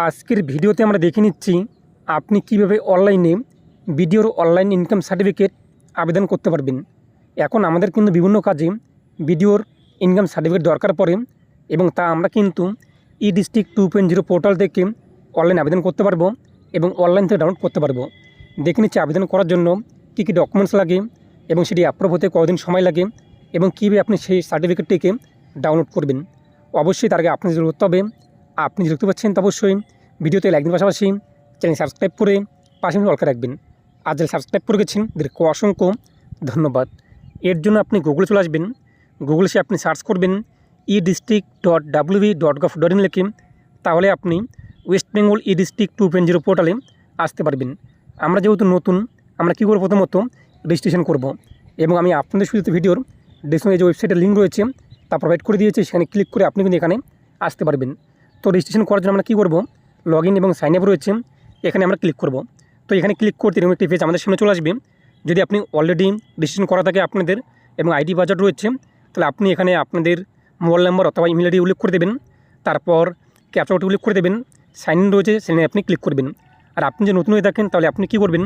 আজকের ভিডিওতে আমরা দেখে নিচ্ছি আপনি কিভাবে অনলাইনে ভিডিওর অনলাইন ইনকাম সার্টিফিকেট আবেদন করতে পারবেন। এখন আমাদের কিন্তু বিভিন্ন কাজে ভিডিওর ইনকাম সার্টিফিকেট দরকার পড়ে এবং তা আমরা কিন্তু ই-ডিস্ট্রিক্ট 2.0 পোর্টাল থেকে অনলাইন আবেদন করতে পারবো এবং অনলাইন থেকে ডাউনলোড করতে পারবো। দেখে নিচ্ছি আবেদন করার জন্য কী কী ডকুমেন্টস লাগে এবং সেটি অ্যাপ্রুভ হতে কতদিন সময় লাগে এবং কীভাবে আপনি সেই সার্টিফিকেটটিকে ডাউনলোড করবেন। অবশ্যই তার আগে আপনি যদি করতে হবে, আপনি যদি দেখতে পাচ্ছেন তো অবশ্যই ভিডিওতে লাইক দিন, পাশাপাশি চ্যানেল সাবস্ক্রাইব করে পাশে অলকা রাখবেন। আর যারা সাবস্ক্রাইব করে গেছেন তাদেরকে অসংখ্য ধন্যবাদ। এর জন্য আপনি গুগলে চলে আসবেন। গুগলে সে আপনি সার্চ করবেন e-district.wb.gov.in লিখে, তাহলে আপনি ওয়েস্ট বেঙ্গল ই-ডিস্ট্রিক্ট 2.0 পোর্টালে আসতে পারবেন। আমরা যেহেতু নতুন, আমরা কী করবো, প্রথমত রেজিস্ট্রেশন করব এবং আমি আপনাদের শুধু ভিডিওর ডিসক্রিপশনে যে ওয়েবসাইটের লিঙ্ক রয়েছে তা প্রোভাইড করে দিয়েছি, সেখানে ক্লিক করে আপনি কিন্তু এখানে আসতে পারবেন। তো রেজিস্ট্রেশন করার জন্য আমরা কী করবো, লগ ইন এবং সাইন আপ রয়েছে, এখানে আমরা ক্লিক করব। তো এখানে ক্লিক করতে এরকম একটি পেজ আমাদের সামনে চলে আসবে। যদি আপনি অলরেডি রেজিস্ট্রেশন করা থাকে আপনাদের এবং আইডি বাজার রয়েছে, তাহলে আপনি এখানে আপনাদের মোবাইল নাম্বার অথবা ইমেল আইডি উল্লেখ করে দেবেন, তারপর ক্যাপচাটি উল্লেখ করে দেবেন, সাইন ইন রয়েছে সেখানে আপনি ক্লিক করবেন। আর আপনি যে নতুন হয়ে থাকেন তাহলে আপনি কী করবেন,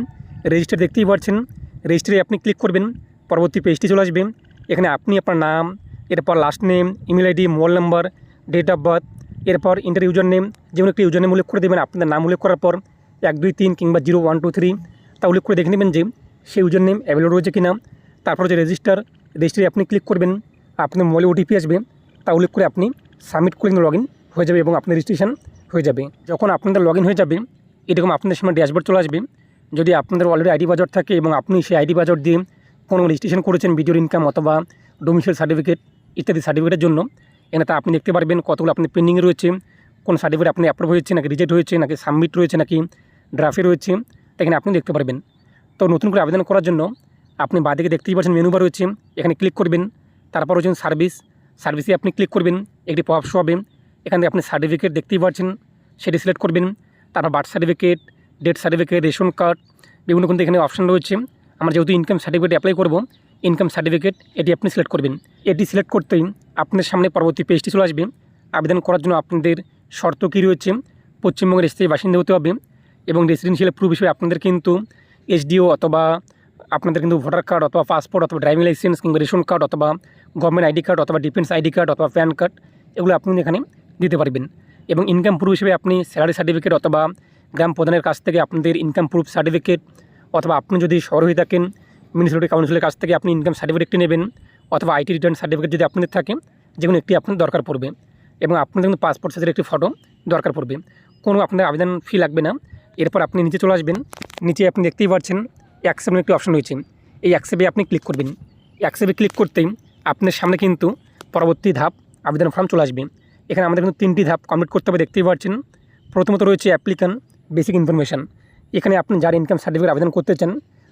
রেজিস্টার দেখতেই পাচ্ছেন, রেজিস্টারে আপনি ক্লিক করবেন, পরবর্তী পেজটি চলে আসবে। এখানে আপনি আপনার নাম, এরপর last name, email ID, mobile number, date of birth, এরপর ইন্টার ইউজার নেম, যেমন একটি ইউজার নেম উল্লেখ করে দেবেন। আপনাদের নাম উল্লেখ করার পর 1 2 3 কিংবা 0 1 2 3 তা উল্লেখ করে দেখে নেবেন যে সেই ইউজার নেম অ্যাভেলেবল রয়েছে কিনা। তারপর যে রেজিস্টারে আপনি ক্লিক করবেন, আপনার মোবাইলে ওটিপি আসবে, তা উল্লেখ করে আপনি সাবমিট করে লগ ইন হয়ে যাবে এবং আপনার রেজিস্ট্রেশন হয়ে যাবে। যখন আপনাদের লগ ইন হয়ে যাবে, এরকম আপনাদের সামনে ড্যাশবোর্ড চলে আসবে। যদি আপনাদের অলরেডি আইডি বাজার থাকে এবং আপনি সেই আইডি বাজার দিয়ে কোনো রেজিস্ট্রেশন করেছেন ভিডিওর ইনকাম অথবা ডোমিসাইল সার্টিফিকেট ইত্যাদি সার্টিফিকেটের জন্য, এখানে তা আপনি দেখতে পারবেন কতগুলো আপনি পেন্ডিংয়ে রয়েছে, কোন সার্টিফিকেট আপনি অ্যাপ্রুভ হয়েছে নাকি রিজেক্ট হয়েছে নাকি সাবমিট রয়েছে নাকি ড্রাফটে রয়েছে, এখানে আপনি দেখতে পারবেন। তো নতুন করে আবেদন করার জন্য আপনি বাঁদিকে দেখতেই পাচ্ছেন মেনু বার রয়েছে, এখানে ক্লিক করবেন। তারপর হচ্ছেন সার্ভিসে আপনি ক্লিক করবেন, একটি পপ শো হবে, এখান থেকে আপনি সার্টিফিকেট দেখতেই পাচ্ছেন সেটি সিলেক্ট করবেন। তারপর birth certificate, death certificate, ration card, বিভিন্ন কিন্তু এখানে অপশান রয়েছে। আমরা যেহেতু ইনকাম সার্টিফিকেট অ্যাপ্লাই করব, ইনকাম সার্টিফিকেট এটি আপনি সিলেক্ট করবেন। এটি সিলেক্ট করতেই আপনার সামনে পরবর্তী পেজটি চলে আসবে। আবেদন করার জন্য আপনাদের শর্ত কী রয়েছে, পশ্চিমবঙ্গের স্থায়ী বাসিন্দা হতে হবে এবং রেসিডেন্সিয়াল প্রুফ হিসেবে আপনাদের কিন্তু এসডিও অথবা আপনাদের কিন্তু ভোটার কার্ড অথবা পাসপোর্ট অথবা ড্রাইভিং লাইসেন্স কিংবা রেশন কার্ড অথবা গভর্নমেন্ট আইডি কার্ড অথবা ডিফেন্স আইডি কার্ড অথবা প্যান কার্ড, এগুলো আপনি এখানে দিতে পারবেন। এবং ইনকাম প্রুফ হিসেবে আপনি স্যালারি সার্টিফিকেট অথবা গ্রাম প্রধানের কাছ থেকে আপনাদের ইনকাম প্রুফ সার্টিফিকেট, অথবা আপনি যদি শহর হয়ে থাকেন মিউনিসিপ্যালিটি কাউন্সিলের কাছ থেকে আপনি ইনকাম সার্টিফিকেটটি নেবেন, অথবা আইটি রিটার্ন সার্টিফিকেট যদি আপনাদের থাকে, যেকোনো একটি আপনার দরকার পড়বে। এবং আপনাদের কিন্তু পাসপোর্ট সাইজের একটি ফটো দরকার পড়বে। কোনো আপনাদের আবেদন ফি লাগবে না। এরপর আপনি নিচে চলে আসবেন। নিচে আপনি দেখতেই পাচ্ছেন অ্যাকসেপ্ট একটি অপশন রয়েছে, এই অ্যাকসেপ্টে আপনি ক্লিক করবেন। অ্যাকসেপ্টে ক্লিক করতেই আপনার সামনে কিন্তু পরবর্তী ধাপ আবেদন ফর্ম চলে আসবে। এখানে আমাদের কিন্তু 3টি ধাপ কমপ্লিট করতে হবে, দেখতেই পাচ্ছেন। প্রথমত রয়েছে অ্যাপ্লিকান বেসিক ইনফরমেশান। এখানে আপনি যার ইনকাম সার্টিফিকেট আবেদন করতে চান,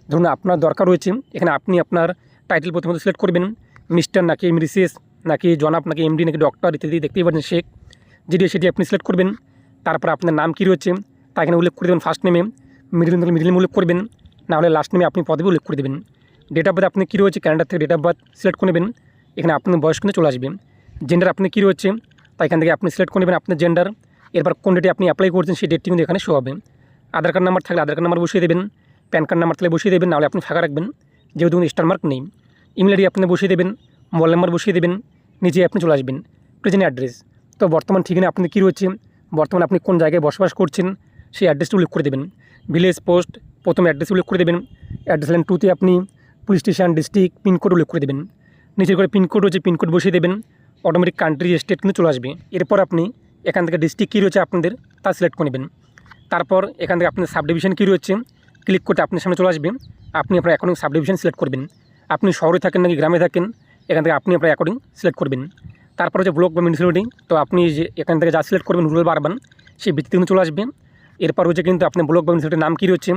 ধরুন আপনার দরকার রয়েছে, এখানে আপনি আপনার টাইটেল প্রথমত সিলেক্ট করবেন, মিস্টার নাকি মিসেস নাকি জনাব নাকি এমডি নাকি ডক্টর ইত্যাদি দেখতেই পাচ্ছেন শেখ, যেটি সেটি আপনি সিলেক্ট করবেন। তারপর আপনার নাম কী রয়েছে তা এখানে উল্লেখ করে দেবেন, ফার্স্ট নেমে, মিডিল নেম উল্লেখ করবেন, না হলে লাস্ট নেমে আপনি পদবি উল্লেখ করে দেবেন। ডেট অফ বার্থ আপনি কী রয়েছে ক্যালেন্ডার থেকে ডেট অফ বার্থ সিলেক্ট করে নেবেন। এখানে আপনার বয়স কিন্তু চলে আসবে। জেন্ডার আপনি কী রয়েছে তা এখান থেকে আপনি সিলেক্ট করে নেবেন আপনার জেন্ডার। এরপর কোন ডেটে আপনি অ্যাপ্লাই করছেন সেই ডেটটি কিন্তু এখানে শো হবে। আধার কার্ড নাম্বার থাকলে আধার কার্ড নাম্বার বসিয়ে দেবেন, প্যান কার্ড নাম্বার থাকলে বসিয়ে দেবেন, নাহলে আপনি ফাঁকা রাখবেন যেহেতু স্টার মার্ক নেই। ইমেল আইডি আপনি বসিয়ে দেবেন, মোবাইল নাম্বার বসিয়ে দেবেন, নিচে আপনি চলে আসবেন প্রেজেন্ট অ্যাড্রেস। তো বর্তমান ঠিকানা আপনি কী রয়েছে, বর্তমানে আপনি কোন জায়গায় বসবাস করছেন সেই অ্যাড্রেসটি উল্লেখ করে দেবেন। ভিলেজ, পোস্ট, প্রথম অ্যাড্রেস উল্লেখ করে দেবেন। অ্যাড্রেস লাইন 2তে আপনি পুলিশ স্টেশন, ডিস্ট্রিক্ট, পিনকোড উল্লেখ করে দেবেন। নিচের করে পিনকোড রয়েছে, পিনকোড বসিয়ে দেবেন, অটোমেটিক কান্ট্রি স্টেট কিন্তু চলে আসবে। এরপর আপনি এখান থেকে ডিস্ট্রিক্ট কী রয়েছে আপনাদের তা সিলেক্ট করে নেবেন। তারপর এখান থেকে আপনার সাব ডিভিশন কী রয়েছে ক্লিক করতে আপনার সামনে চলে আসবে। আপনি আপনার অ্যাকর্ডিং সাব ডিভিশন সিলেক্ট করবেন। আপনি শহরে থাকেন নাকি গ্রামে থাকেন, এখান থেকে আপনি আপনার অ্যাকর্ডিং সিলেক্ট করবেন। তারপর হচ্ছে ব্লক বা মিউনিসিপ্যালিটি, তো আপনি যে এখান থেকে যা সিলেক্ট করবেন রুরাল বা আরবান সেই ভিত্তিতে কিন্তু চলে আসবে। এরপর হচ্ছে কিন্তু আপনি ব্লক বা মিউনিসিপ্যালিটির নাম কী রয়েছে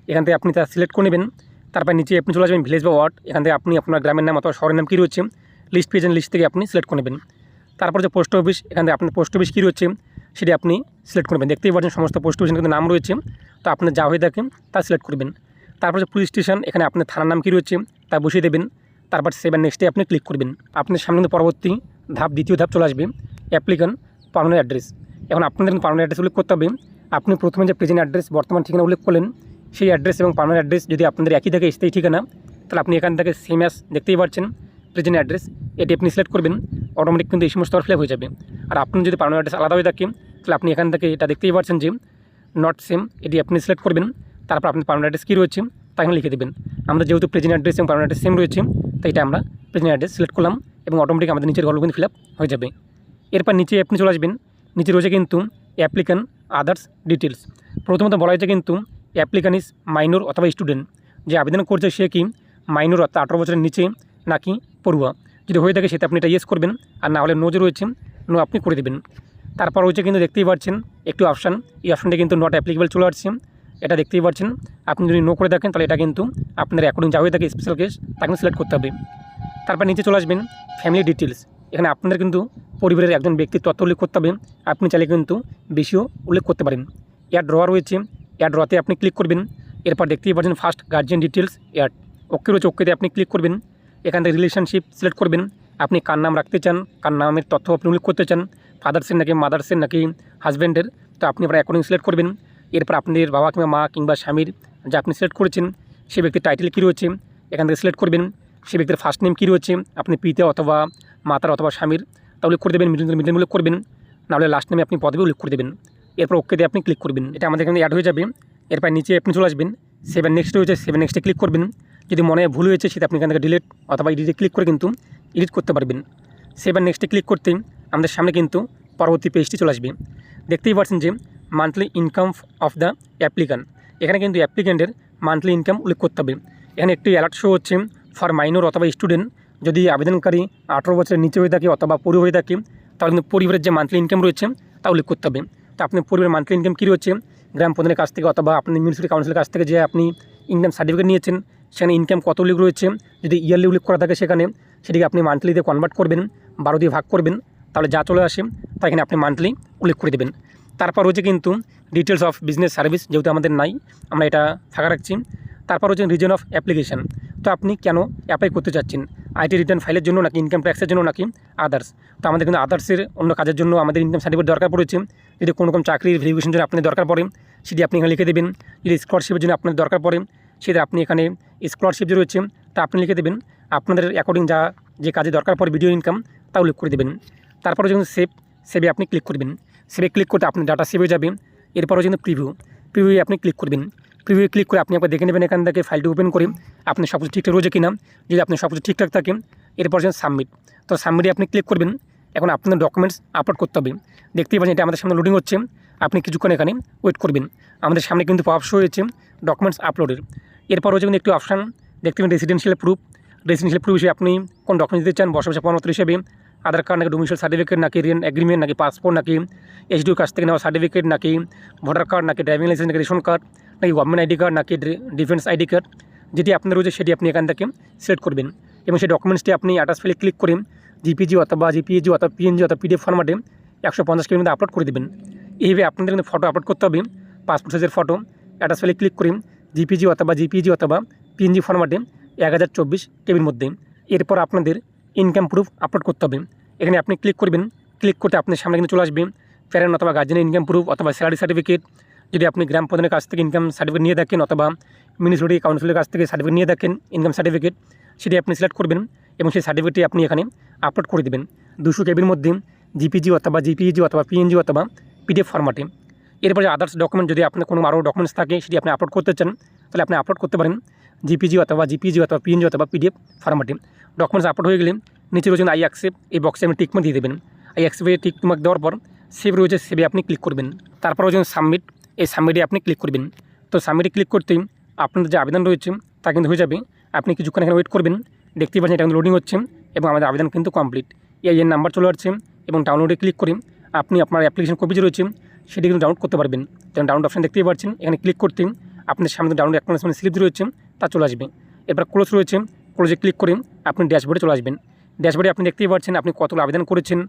এখান থেকে আপনি তা সিলেক্ট করে নেবেন। তারপর নিচে আপনি চলে আসবেন ভিলেজ বা ওয়ার্ড, এখান থেকে আপনি আপনার গ্রামের নাম অথবা শহরের নাম কী রয়েছে লিস্ট পেয়েছেন, লিস্ট থেকে আপনি সিলেক্ট করে নেবেন। তারপর যে পোস্ট অফিস, এখান থেকে আপনার পোস্ট অফিস কী রয়েছে সেটি আপনি সিলেক্ট করবেন। দেখতেই পাচ্ছেন সমস্ত পোস্ট অফিসের কিন্তু নাম রয়েছে, তো আপনার যা হয়ে থাকে তা সিলেক্ট করবেন। তারপর যে পুলিশ স্টেশন, এখানে আপনার থানার নাম কী রয়েছে তা বসিয়ে দেবেন। তারপর সেভ অ্যান্ড নেক্সটে আপনি ক্লিক করবেন। আপনার সামনে পরবর্তী ধাপ, দ্বিতীয় ধাপ চলে আসবে অ্যাপ্লিকান পার্মানেন্ট অ্যাড্রেস। এখন আপনাদের পার্মানেন্ট অ্যাড্রেস উল্লেখ করতে হবে। আপনি প্রথমে যে প্রেজেন্ট অ্যাড্রেস বর্তমান ঠিকানা উল্লেখ করলেন, সেই অ্যাড্রেস এবং পার্মানেন্ট অ্যাড্রেস যদি আপনাদের একই থাকে স্থায়ী ঠিকানা, তাহলে আপনি এখান থেকে সেম অ্যাজ দেখতেই পাচ্ছেন প্রেজেন্ট অ্যাড্রেস, এটি আপনি সিলেক্ট করবেন। অটোমেটিক কিন্তু এই সমস্ত ফিল আপ হয়ে যাবে। আর আপনি যদি পার্মানেন্ট অ্যাড্রেস আলাদা হয়ে থাকে, তাহলে আপনি এখান থেকে এটা দেখতেই পাচ্ছেন যে নট সেম, এটি আপনি সিলেক্ট করবেন। তারপর আপনি পার্মানেন্ট অ্যাড্রেস কী রয়েছে তা এখানে লিখে দেবেন। আমরা যেহেতু প্রেজেন্ট অ্যাড্রেস এবং পার্মানেন্ট অ্যাড্রেস সেম রয়েছে, তাই এটা আমরা প্রেজেন্ট অ্যাড্রেস সিলেক্ট করলাম এবং অটোমেটিক আমাদের নিচের ঘরগুলো কিন্তু ফিল আপ হয়ে যাবে। এরপর নিচে আপনি চলে আসবেন। নিচে রয়েছে কিন্তু অ্যাপ্লিক্যান্ট আদার্স ডিটেলস। প্রথমত বলা হয়েছে কিন্তু অ্যাপ্লিক্যান্ট ইজ মাইনর অথবা স্টুডেন্ট, যে আবেদন করছে সে কি মাইনর অর্থাৎ 18 বছরের নিচে নাকি পড়ুয়া। যদি হয়ে থাকে সেটা আপনি এটা ইয়েস করবেন, আর না হলে নো যে রয়েছে নো আপনি করে দেবেন। তারপর রয়েছে কিন্তু দেখতেই পাচ্ছেন একটু অপশান, এই অপশানটা কিন্তু নট অ্যাপ্লিকেবল চলে আসছে, এটা দেখতেই পাচ্ছেন। আপনি যদি নো করে দেখেন তাহলে এটা কিন্তু আপনার অ্যাকর্ডিং যা হয়ে থাকে স্পেশাল কেস তাকে সিলেক্ট করতে হবে। তারপর নিচে চলে আসবেন ফ্যামিলি ডিটেলস। এখানে আপনাদের কিন্তু পরিবারের একজন ব্যক্তির তথ্য উল্লেখ করতে হবে। আপনি চাইলে কিন্তু বেশিও উল্লেখ করতে পারেন। অ্যাড ড্র রয়েছে, অ্যাড ড্রতে আপনি ক্লিক করবেন। এরপর দেখতেই পাচ্ছেন ফার্স্ট গার্জিয়ান ডিটেলস অ্যাড, ওকে রয়েছে, ওকেতে আপনি ক্লিক করবেন। এখান থেকে রিলেশনশিপ সিলেক্ট করবেন। আপনি কার নাম রাখতে চান, কার নামের তথ্য আপনি উল্লেখ করতে চান, ফাদার্সের নাকি মাদার্সের নাকি হাজব্যান্ডের, তো আপনি আপনার অ্যাকর্ডিং সিলেক্ট করবেন। এরপর আপনাদের বাবা কিংবা মা কিংবা স্বামীর যা আপনি সিলেক্ট করেছেন সে ব্যক্তির টাইটেল কী রয়েছে এখান থেকে সিলেক্ট করবেন। সে ব্যক্তির ফার্স্ট নেম কী রয়েছে, আপনি পিতা অথবা মাতার অথবা স্বামীর তা উল্লেখ করে দেবেন, মিডিল উল্লেখ করবেন, নাহলে লাস্ট নেমে আপনি পদবি উল্লেখ করে দেবেন। এরপর ওকে দিয়ে আপনি ক্লিক করবেন, এটা আমাদের এখানে অ্যাড হয়ে যাবে। এরপর নিচে আপনি চলে আসবেন, 7 নেক্সট রয়েছে, 7 নেক্সটে ক্লিক করবেন। যদি মনে হয় ভুল হয়েছে সেটা আপনি এখান থেকে ডিলিট অথবা এডিটে ক্লিক করে কিন্তু এডিট করতে পারবেন। 7 নেক্সটে ক্লিক করতে আমাদের সামনে কিন্তু পরবর্তী পেজটি চলে আসবে। দেখতেই পাচ্ছেন যে monthly income of the applicant, এখানে কিন্তু অ্যাপ্লিক্যান্টের মান্থলি ইনকাম উল্লেখ করতে হবে। এখানে একটি অ্যালার্ট শো হচ্ছে ফর মাইনর অথবা স্টুডেন্ট, যদি আবেদনকারী 18 বছরের নিচে হয়ে থাকে অথবা পুরো হয়ে থাকে, তাহলে কিন্তু পরিবারের যে মান্থলি ইনকাম রয়েছে তা উল্লেখ করতে হবে। তো আপনি পরিবারের মান্থলি ইনকাম কী রয়েছে, গ্রাম প্রধানের কাছ থেকে অথবা আপনি মিউনিসিপ্যালিটি কাউন্সিলের কাছ থেকে যে আপনি ইনকাম সার্টিফিকেট নিয়েছেন, সেখানে ইনকাম কত উল্লেখ রয়েছে, যদি ইয়ারলি উল্লেখ করা থাকে সেখানে সেটিকে আপনি মান্থলিতে কনভার্ট করবেন, 12 দিয়ে ভাগ করবেন, তাহলে যা চলে আসে তা এখানে আপনি মান্থলি উল্লেখ করে দেবেন। তারপর রয়েছে কিন্তু ডিটেলস অফ বিজনেস সার্ভিস, যেহেতু আমাদের নাই আমরা এটা ফাঁকা রাখছি। তারপর হচ্ছে রিজন অফ অ্যাপ্লিকেশান, তো আপনি কেন অ্যাপ্লাই করতে চাচ্ছেন, আইটি রিটার্ন ফাইলের জন্য নাকি ইনকাম ট্যাক্সের জন্য নাকি আদার্স। তো আমাদের কিন্তু আদার্সের অন্য কাজের জন্য আমাদের ইনকাম সার্টিফিকেট দরকার পড়েছে। যদি কোনো রকম চাকরির ভেরিফিকেশনের জন্য আপনার দরকার পড়ে সেটি আপনি এখানে লিখে দেবেন। যদি স্কলারশিপের জন্য আপনার দরকার পড়ে সেটা আপনি এখানে স্কলারশিপ যে রয়েছে তা আপনি লিখে দেবেন। আপনাদের অ্যাকর্ডিং যে কাজে দরকার পড়ে ভিডিও ইনকাম তা উল্লেখ করে দেবেন। তারপরে যখন সেভে আপনি ক্লিক করবেন, সেভে ক্লিক করতে আপনার ডাটা সেভ হয়ে যাবে। এরপরও কিন্তু প্রিভিউ আপনি ক্লিক করবেন। প্রিভিউ ক্লিক করে আপনি একবার দেখে নেবেন এখান থেকে ফাইলটি ওপেন করে আপনি সব কিছু ঠিকঠাক রয়েছে কিনা। যদি আপনি সব কিছু ঠিকঠাক থাকে এরপর যেন সাবমিট, তো সাবমিটে আপনি ক্লিক করবেন। এখন আপনার ডকুমেন্টস আপলোড করতে হবে। দেখতেই পাচ্ছেন এটা আমাদের সামনে লোডিং হচ্ছে, আপনি কিছুক্ষণ এখানে ওয়েট করবেন। আমাদের সামনে কিন্তু পপ শো হয়েছে ডকুমেন্টস আপলোডের। এরপর হচ্ছে কিন্তু একটি অপশান দেখতে পাবেন রেসিডেন্সিয়াল প্রুফ হিসেবে আপনি কোন ডকুমেন্টস দিতে চান, বসবাস প্রমাণপত্র হিসেবে আধার কার্ড নাকি ডোমিসাইল সার্টিফিকেট নাকি রেন্ট এগ্রিমেন্ট নাকি পাসপোর্ট নাকি এইচডিওর কাছ থেকে নেওয়া সার্টিফিকেট নাকি ভোটার কার্ড নাকি ড্রাইভিং লাইসেন্স নাকি রেশন কার্ড নাকি গভর্নমেন্ট আইডি কার্ড নাকি ডিফেন্স আইডি কার্ড, যেটি আপনার রয়েছে সেটি আপনি এখান থেকে সিলেক্ট করবেন এবং সেই ডকুমেন্টসটি আপনি অ্যাটাচ ফাইলে ক্লিক করে জিপিজি অথবা জিপিএজি অথবা পিএনজি অথবা পিডিএফ ফরম্যাটে 150 কেবির মধ্যে আপলোড করে দেবেন। এইভাবে আপনাদের কিন্তু ফটো আপলোড করতে হবে, পাসপোর্ট সাইজের ফটো, অ্যাটাচ ফাইলে ক্লিক করে জিপিজি অথবা জিপিএজি অথবা পিএনজি ফরম্যাটে 1024 কেবির মধ্যে। এরপর আপনাদের ইনকাম প্রুফ আপলোড করতে হবে। এখানে আপনি ক্লিক করবেন, ক্লিক করতে আপনার সামনে কিন্তু চলে আসবে প্যারেন্ট অথবা গার্জেনের ইনকাম প্রুফ অথবা স্যালারি সার্টিফিকেট। যদি আপনি গ্রাম প্রধানের কাছ থেকে ইনকাম সার্টিফিকেট নিয়ে থাকেন অথবা মিউনিসিপ্যালিটি কাউন্সিলের কাছ থেকে সার্টিফিকেট নিয়ে থাকেন ইনকাম সার্টিফিকেট, সেটি আপনি সিলেক্ট করবেন এবং সেই সার্টিফিকেটটি আপনি এখানে আপলোড করে দেবেন 200 কেবির মধ্যে জিপিজি অথবা জিপিএজি অথবা পিএনজি অথবা পিডিএফ ফরম্যাটে। এরপরে আদার্স ডকুমেন্ট যদি আপনার কোনো আরও ডকুমেন্টস থাকে সেটি আপনি আপলোড করতে চান তাহলে আপনি আপলোড করতে পারেন জিপিজি অথবা জিপিএজি অথবা পিএনজি অথবা পিডিএফ ফরম্যাটে। ডকুমেন্টস আপলোড হয়ে গেলে নিচে রয়েছেন আই অ্যাকসেপ্ট, এই বক্সে আপনি টিকমার্ক দিয়ে দেবেন। আই অ্যাকসেপ্টে টিকমার্ক দেওয়ার পর সেভ রয়েছে, সেভে আপনি ক্লিক করবেন। তারপর রয়েছেন সাবমিট, এই সাবমিটে আপনি ক্লিক করবেন। তো সাবমিটে ক্লিক করতেই আপনাদের যে আবেদন রয়েছে তা কিন্তু হয়ে যাবে। আপনি কিছুক্ষণ এখানে ওয়েট করবেন, দেখতেই পাচ্ছেন এটা কিন্তু লোডিং হচ্ছে এবং আমাদের আবেদন কিন্তু কমপ্লিট। এর নাম্বার চলে আসছে এবং ডাউনলোডে ক্লিক করে আপনি আপনার অ্যাপ্লিকেশন কপি যে রয়েছে সেটি কিন্তু ডাউনলোড করতে পারবেন। যেমন ডাউনলোড অপশন দেখতেই পাচ্ছেন, এখানে ক্লিক করতে আপনাদের সামনে ডাউনলোড অ্যাকনোলেজমেন্ট স্লিপ রয়েছে তা চলে আসবে। এরপর ক্লোজ রয়েছে, ক্লোজে ক্লিক করে আপনি ড্যাশবোর্ডে চলে আসবেন। ড্যাশবোর্ডে আপনি দেখতেই পাচ্ছেন আপনি কতগুলো আবেদন করেছেন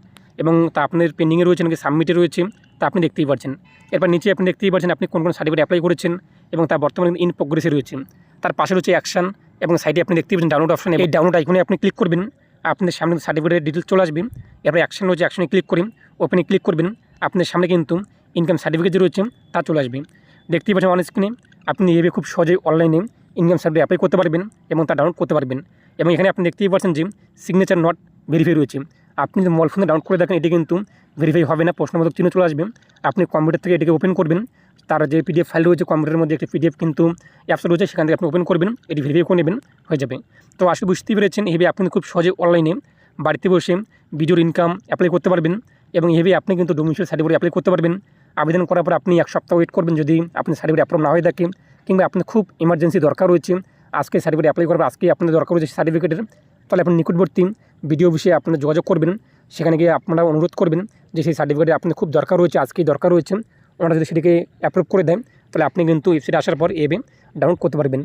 এবং তা আপনার পেন্ডিংয়ে রয়েছে নাকি সাবমিটে রয়েছে তা আপনি দেখতেই পাচ্ছেন। এরপর নিচে আপনি দেখতেই পাচ্ছেন আপনি কোন সার্টিফিকেট অ্যাপ্লাই করেছেন এবং তা বর্তমানে ইন প্রোগ্রেসে রয়েছে। তার পাশে রয়েছে অ্যাকশন এবং সাইডে আপনি দেখতেই পাচ্ছেন ডাউনলোড অপশন। এই ডাউনলোড আইকনে আপনি ক্লিক করবেন, আপনাদের সামনে সার্টিফিকেটের ডিটেলস চলে আসবে। এরপর অ্যাকশন রয়েছে, অ্যাকশনে ক্লিক করে ওপেনে ক্লিক করবেন। আপনার সামনে কিন্তু ইনকাম সার্টিফিকেট যে রয়েছে তা চলে আসবে। দেখতেই পাচ্ছেন অন স্ক্রিনে আপনি এভাবে খুব সহজেই অনলাইনে ইনকাম সার্টিফিকেট অ্যাপ্লাই করতে পারবেন এবং তা ডাউনলোড করতে পারবেন। এবং এখানে আপনি দেখতেই পাচ্ছেন যে সিগনেচার নট ভেরিফাই রয়েছে। আপনি যদি মোবাইল ফোনে ডাউনলোড করে দেখেন এটি কিন্তু ভেরিফাই হবে না, প্রশ্নবোধক চিহ্ন চলে আসবে। আপনি কম্পিউটার থেকে এটিকে ওপেন করবেন, তার যে পিডিএফ ফাইল রয়েছে কম্পিউটারের মধ্যে একটি পিডিএফ কিন্তু অ্যাপস রয়েছে, সেখান থেকে আপনি ওপেন করবেন, এটি ভেরিফাই করে নেবেন, হয়ে যাবে। তো আসলে বুঝতেই পেরেছেন এভাবে আপনি খুব সহজে অনলাইনে বাড়িতে বসে ভিডিওর ইনকাম অ্যাপ্লাই করতে পারবেন এবং এভাবে আপনি কিন্তু ডোমিসাইল সার্টিফিকেট অ্যাপ্লাই করতে পারবেন। আবেদন করার পর আপনি 1 সপ্তাহ ওয়েট করবেন যদি আপনার সার্টিফিকেট অ্যাপ্রুভ না হয়ে থাকে, কিংবা আপনার খুব ইমার্জেন্সি দরকার রয়েছে, আজকে সার্টিফিকেট অ্যাপ্লাই করবেন, আজকে আপনার দরকার রয়েছে সার্টিফিকেটের, তাহলে আপনি নিকটবর্তী ভিডিও বিষয়ে আপনারা যোগাযোগ করবেন। সেখানে গিয়ে আপনারা অনুরোধ করবেন যে সেই সার্টিফিকেটে আপনার খুব দরকার রয়েছে, আজকেই দরকার রয়েছে। ওনারা যদি সেটিকে অ্যাপ্রুভ করে দেন তাহলে আপনি কিন্তু ওয়েবসাইটে আসার পর এভাবে ডাউনলোড করতে পারবেন।